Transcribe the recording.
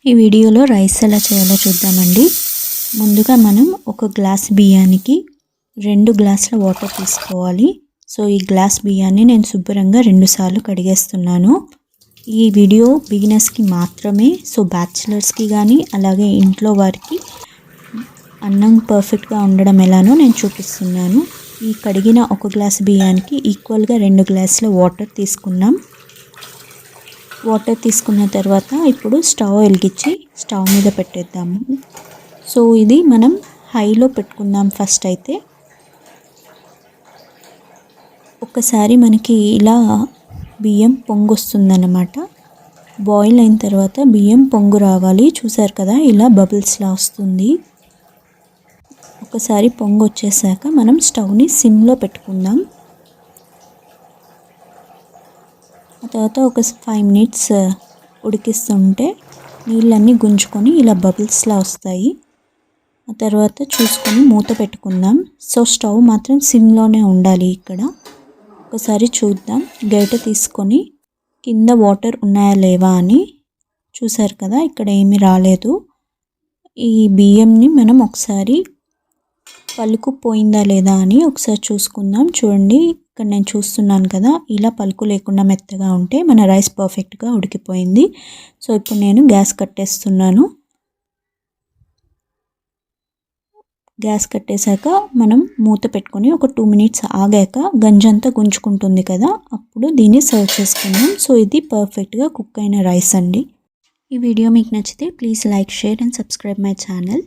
ఈ వీడియోలో రైస్ ఎలా చేయాలో చూద్దామండి. ముందుగా మనం ఒక గ్లాస్ బియ్యానికి 2 గ్లాసుల వాటర్ తీసుకోవాలి. సో ఈ గ్లాస్ బియ్యాన్ని నేను శుభ్రంగా 2 సార్లు కడిగేస్తున్నాను. ఈ వీడియో బిగినర్స్కి మాత్రమే. సో బ్యాచిలర్స్కి కానీ అలాగే ఇంట్లో వారికి అన్నం పర్ఫెక్ట్గా ఉండడం ఎలానో నేను చూపిస్తున్నాను. ఈ కడిగిన ఒక గ్లాస్ బియ్యానికి ఈక్వల్గా 2 గ్లాసుల వాటర్ తీసుకున్నాం. వాటర్ తీసుకున్న తర్వాత ఇప్పుడు స్టవ్ వెలిగించి స్టవ్ మీద పెట్టేద్దాము. సో ఇది మనం హైలో పెట్టుకుందాం ఫస్ట్. అయితే ఒక్కసారి మనకి ఇలా బియ్యం పొంగు వస్తుందన్నమాట. బాయిల్ అయిన తర్వాత బియ్యం పొంగు రావాలి. చూసారు కదా, ఇలా బబుల్స్లా వస్తుంది. ఒకసారి పొంగు వచ్చేసాక మనం స్టవ్ని సిమ్లో పెట్టుకుందాం. ఆ తర్వాత ఒక 5 మినిట్స్ ఉడికిస్తుంటే నీళ్ళన్నీ గుంజుకొని ఇలా బబుల్స్లా వస్తాయి. ఆ తర్వాత చూసుకొని మూత పెట్టుకుందాం. సో స్టవ్ మాత్రం సిమ్లోనే ఉండాలి. ఇక్కడ ఒకసారి చూద్దాం. గరిటె తీసుకొని కింద వాటర్ ఉన్నాయా లేవా అని. చూసారు కదా, ఇక్కడ ఏమీ రాలేదు. ఈ బియ్యంని మనం ఒకసారి పలుకు పోయిందా లేదా అని ఒకసారి చూసుకుందాం. చూడండి, ఇక్కడ నేను చూస్తున్నాను కదా, ఇలా పలుకు లేకుండా మెత్తగా ఉంటే మన రైస్ పర్ఫెక్ట్గా ఉడికిపోయింది. సో ఇప్పుడు నేను గ్యాస్ కట్టేస్తున్నాను. గ్యాస్ కట్టేశాక మనం మూత పెట్టుకొని ఒక 2 మినిట్స్ ఆగాక గంజంతా గుంజుకుంటుంది కదా, అప్పుడు దీన్ని సర్వ్ చేసుకుందాం. సో ఇది పర్ఫెక్ట్గా కుక్ అయిన రైస్ అండి. ఈ వీడియో మీకు నచ్చితే please like, share and subscribe my channel.